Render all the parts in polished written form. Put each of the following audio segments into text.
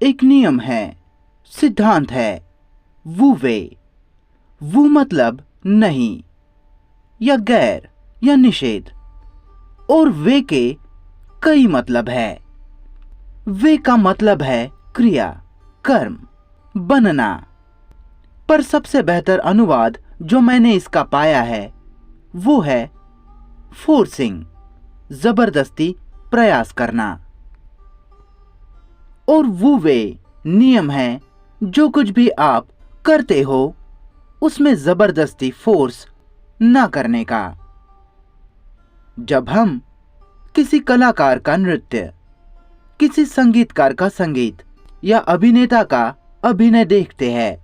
एक नियम है, सिद्धांत है। वू वे, वू मतलब नहीं या गैर या निषेध, और वे के कई मतलब है। वे का मतलब है क्रिया, कर्म, बनना। पर सबसे बेहतर अनुवाद जो मैंने इसका पाया है वो है फोर्सिंग, जबरदस्ती प्रयास करना। और वो वे नियम है, जो कुछ भी आप करते हो उसमें जबरदस्ती फोर्स ना करने का। जब हम किसी कलाकार का नृत्य, किसी संगीतकार का संगीत या अभिनेता का अभिनय देखते हैं,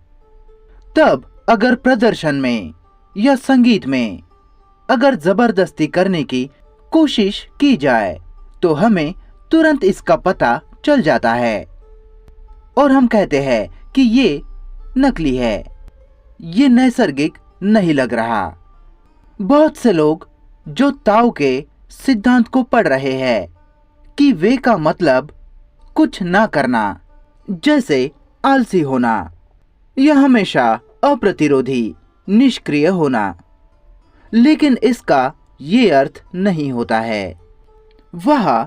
तब अगर प्रदर्शन में या संगीत में अगर जबरदस्ती करने की कोशिश की जाए तो हमें तुरंत इसका पता चल जाता है और हम कहते हैं कि ये नकली है, ये नैसर्गिक नहीं लग रहा। बहुत से लोग जो ताओ के सिद्धांत को पढ़ रहे हैं कि वे का मतलब कुछ ना करना, जैसे आलसी होना या हमेशा अप्रतिरोधी, निष्क्रिय होना, लेकिन इसका ये अर्थ नहीं होता है। वह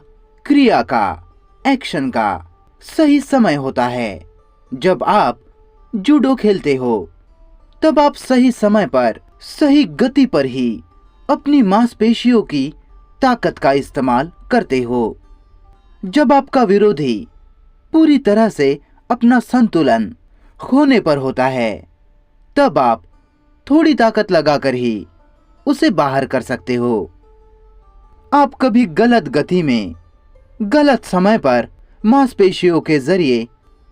क्रिया का, एक्शन का सही समय होता है। जब आप जूडो खेलते हो तब आप सही समय पर, सही गति पर ही अपनी मांसपेशियों की ताकत का इस्तेमाल करते हो। जब आपका विरोधी पूरी तरह से अपना संतुलन खोने पर होता है तब आप थोड़ी ताकत लगाकर ही उसे बाहर कर सकते हो। आप कभी गलत गति में, गलत समय पर मांसपेशियों के जरिए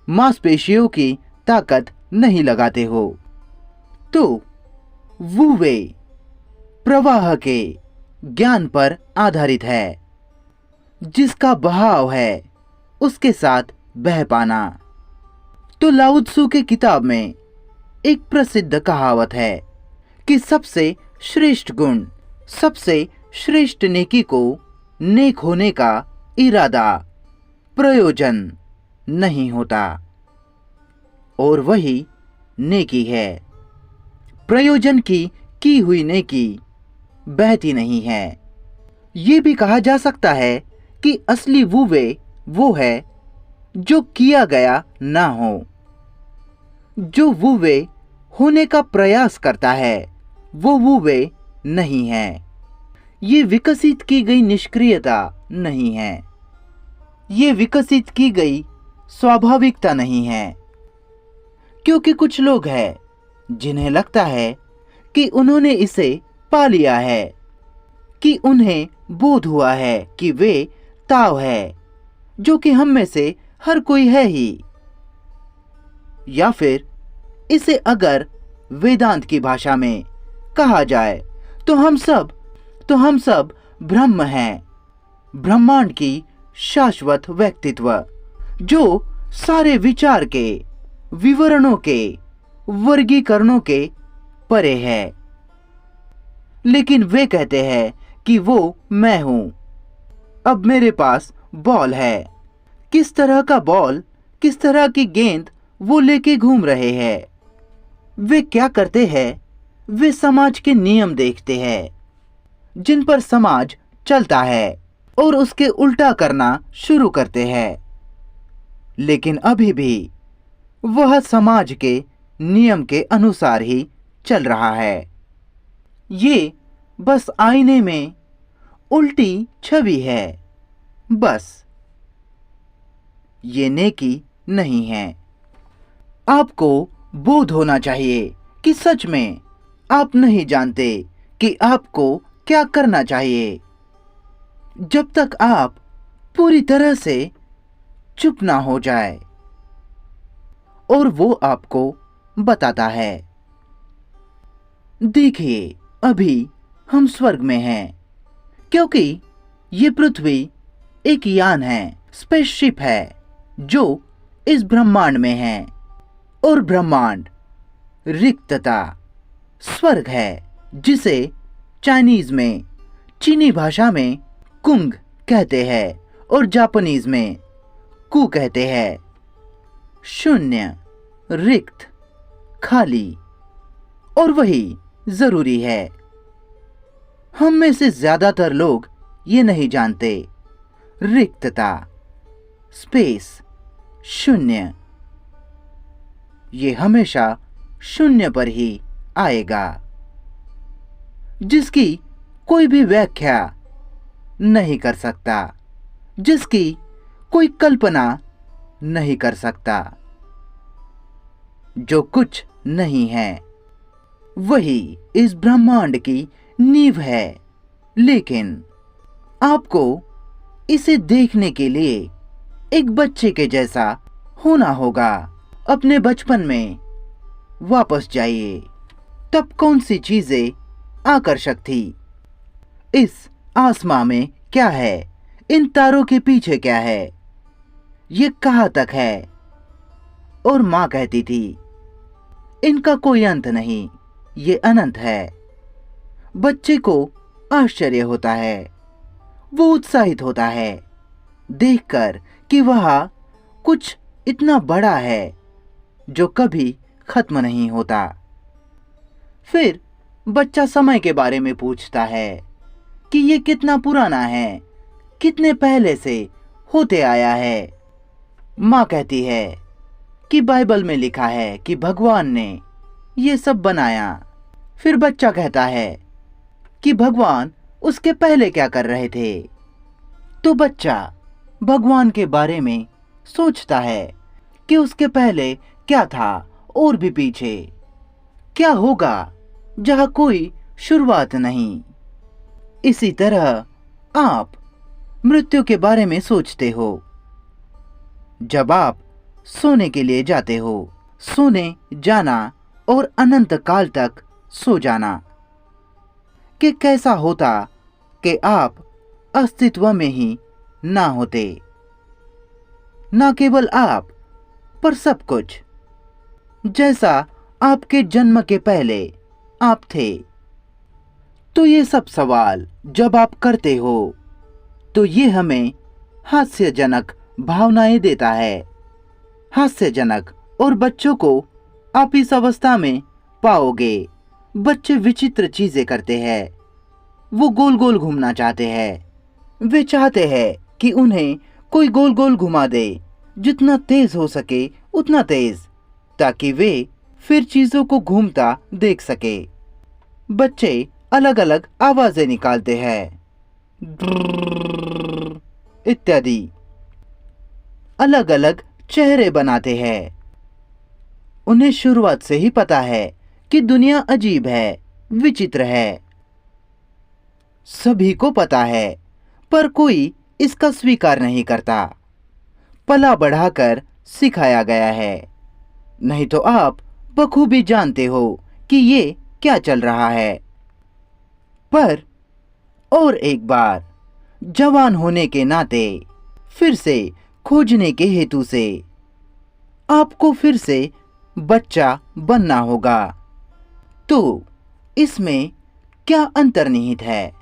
मांसपेशियों की ताकत नहीं लगाते हो। तो वू वे प्रवाह के ज्ञान पर आधारित है, जिसका बहाव है उसके साथ बह पाना। तो लाओ त्सु के किताब में एक प्रसिद्ध कहावत है कि सबसे श्रेष्ठ गुण, सबसे श्रेष्ठ नेकी को नेक होने का इरादा, प्रयोजन नहीं होता, और वही नेकी है। प्रयोजन की हुई नेकी बहती नहीं है। ये भी कहा जा सकता है कि असली वू वे वो है जो किया गया ना हो। जो वू वे होने का प्रयास करता है वो वू वे नहीं है। ये विकसित की गई निष्क्रियता नहीं है, ये विकसित की गई स्वाभाविकता नहीं है। क्योंकि कुछ लोग हैं जिन्हें लगता है कि उन्होंने इसे पा लिया है, कि उन्हें बोध हुआ है कि वे ताओ है, जो कि हम में से हर कोई है ही। या फिर इसे अगर वेदांत की भाषा में कहा जाए तो हम सब ब्रह्म हैं, ब्रह्मांड की शाश्वत व्यक्तित्व, जो सारे विचार के, विवरणों के, वर्गीकरणों के परे है। लेकिन वे कहते हैं कि वो मैं हूं। अब मेरे पास बॉल है। किस तरह का बॉल, किस तरह की गेंद वो लेके घूम रहे हैं। वे क्या करते हैं? वे समाज के नियम देखते हैं जिन पर समाज चलता है और उसके उल्टा करना शुरू करते हैं। लेकिन अभी भी वह समाज के नियम के अनुसार ही चल रहा है। ये बस आईने में उल्टी छवि है, बस। ये नेकी नहीं है। आपको बोध होना चाहिए कि सच में आप नहीं जानते कि आपको क्या करना चाहिए, जब तक आप पूरी तरह से चुप ना हो जाए और वो आपको बताता है। देखिए, अभी हम स्वर्ग में हैं, क्योंकि ये पृथ्वी एक यान है, स्पेसशिप है, जो इस ब्रह्मांड में है। और ब्रह्मांड रिक्तता, स्वर्ग है, जिसे चाइनीज में, चीनी भाषा में कुंग कहते हैं और जापानीज में कु कहते हैं। शून्य, रिक्त, खाली। और वही जरूरी है। हम में से ज्यादातर लोग ये नहीं जानते। रिक्तता, स्पेस, शून्य, ये हमेशा शून्य पर ही आएगा, जिसकी कोई भी व्याख्या नहीं कर सकता, जिसकी कोई कल्पना नहीं कर सकता। जो कुछ नहीं है वही इस ब्रह्मांड की नींव है। लेकिन आपको इसे देखने के लिए एक बच्चे के जैसा होना होगा। अपने बचपन में वापस जाइए। तब कौन सी चीजें आकर्षक थी? इस आसमां में क्या है? इन तारों के पीछे क्या है? ये कहाँ तक है? और माँ कहती थी, इनका कोई अंत नहीं, ये अनंत है। बच्चे को आश्चर्य होता है, वो उत्साहित होता है देखकर कि वह कुछ इतना बड़ा है जो कभी खत्म नहीं होता। फिर बच्चा समय के बारे में पूछता है कि ये कितना पुराना है, कितने पहले से होते आया है। माँ कहती है कि बाइबल में लिखा है कि भगवान ने ये सब बनाया। फिर बच्चा कहता है कि भगवान उसके पहले क्या कर रहे थे। तो बच्चा भगवान के बारे में सोचता है कि उसके पहले क्या था और भी पीछे क्या होगा जहां कोई शुरुआत नहीं। इसी तरह आप मृत्यु के बारे में सोचते हो। जब आप सोने के लिए जाते हो, सोने जाना और अनंत काल तक सो जाना, कि कैसा होता कि आप अस्तित्व में ही ना होते। ना केवल आप, पर सब कुछ, जैसा आपके जन्म के पहले आप थे। तो ये सब सवाल जब आप करते हो तो ये हमें हास्यजनक भावनाएं देता है। हास्यजनक। और बच्चों को आप इस अवस्था में पाओगे। बच्चे विचित्र चीजें करते हैं। वो गोल गोल घूमना चाहते हैं। वे चाहते हैं कि उन्हें कोई गोल गोल घुमा दे, जितना तेज हो सके उतना तेज, ताकि वे फिर चीजों को घूमता देख सके। बच्चे अलग अलग आवाजें निकालते हैं, इत्यादि। अलग अलग चेहरे बनाते हैं। उन्हें शुरुआत से ही पता है कि दुनिया अजीब है, विचित्र है। सभी को पता है, पर कोई इसका स्वीकार नहीं करता। पला बढ़ाकर सिखाया गया है। नहीं तो आप बखूबी जानते हो कि ये क्या चल रहा है। पर और एक बार जवान होने के नाते, फिर से खोजने के हेतु से आपको फिर से बच्चा बनना होगा। तो इसमें क्या अंतर्निहित है?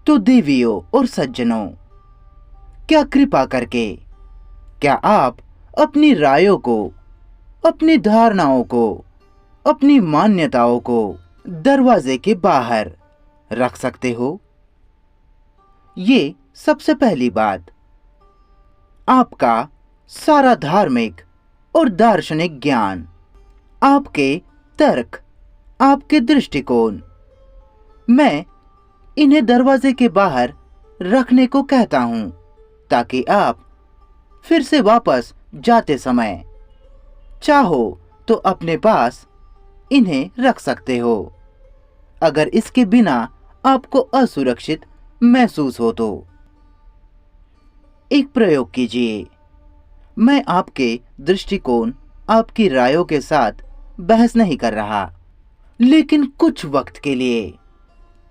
तो देवियों और सज्जनों, क्या कृपा करके, क्या आप अपनी रायों को, अपनी धारणाओं को, अपनी मान्यताओं को दरवाजे के बाहर रख सकते हो? ये सबसे पहली बात। आपका सारा धार्मिक और दार्शनिक ज्ञान, आपके तर्क, आपके दृष्टिकोण, मैं इन्हें दरवाजे के बाहर रखने को कहता हूं, ताकि आप फिर से वापस जाते समय चाहो तो अपने पास इन्हें रख सकते हो, अगर इसके बिना आपको असुरक्षित महसूस हो तो। एक प्रयोग कीजिए। मैं आपके दृष्टिकोण, आपकी रायों के साथ बहस नहीं कर रहा, लेकिन कुछ वक्त के लिए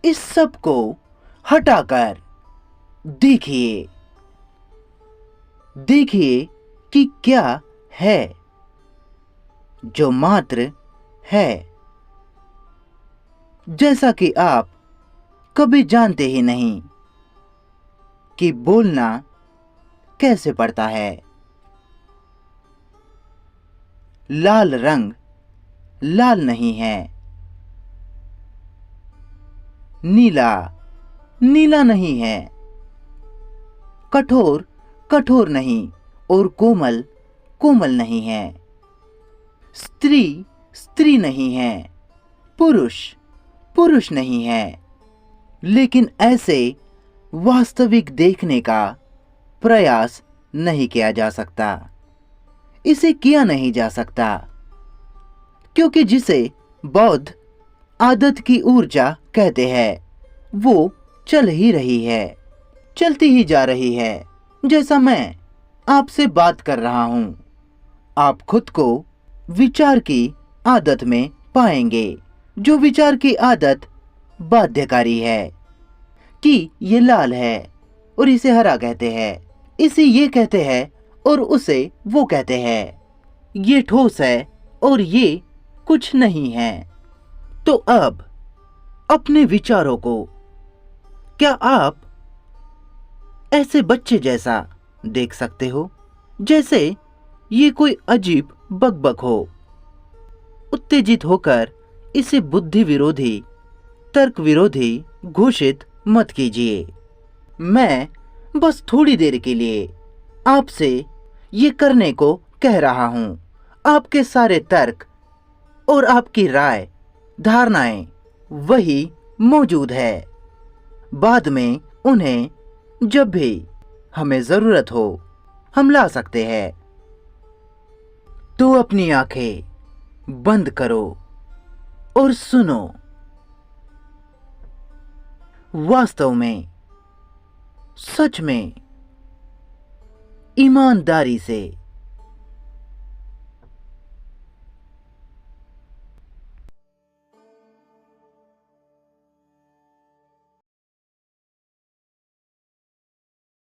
इस सब को हटाकर देखिए। देखिए कि क्या है जो मात्र है, जैसा कि आप कभी जानते ही नहीं कि बोलना कैसे पड़ता है। लाल रंग लाल नहीं है। नीला नीला नहीं है। कठोर कठोर नहीं और कोमल कोमल नहीं है। स्त्री स्त्री नहीं है। पुरुष पुरुष नहीं है। लेकिन ऐसे वास्तविक देखने का प्रयास नहीं किया जा सकता। इसे किया नहीं जा सकता, क्योंकि जिसे बौद्ध आदत की ऊर्जा कहते हैं वो चल ही रही है, चलती ही जा रही है। जैसा मैं आपसे बात कर रहा हूं, आप खुद को विचार की आदत में पाएंगे, जो विचार की आदत बाध्यकारी है कि ये लाल है और इसे हरा कहते हैं, इसे ये कहते हैं और उसे वो कहते हैं, ये ठोस है और ये कुछ नहीं है। तो अब अपने विचारों को क्या आप ऐसे बच्चे जैसा देख सकते हो, जैसे ये कोई अजीब बकबक हो? उत्तेजित होकर इसे बुद्धि विरोधी, तर्क विरोधी घोषित मत कीजिए। मैं बस थोड़ी देर के लिए आपसे ये करने को कह रहा हूं। आपके सारे तर्क और आपकी राय, धारणाएं वही मौजूद है। बाद में उन्हें जब भी हमें जरूरत हो हम ला सकते हैं। तो अपनी आंखें बंद करो और सुनो। वास्तव में, सच में, ईमानदारी से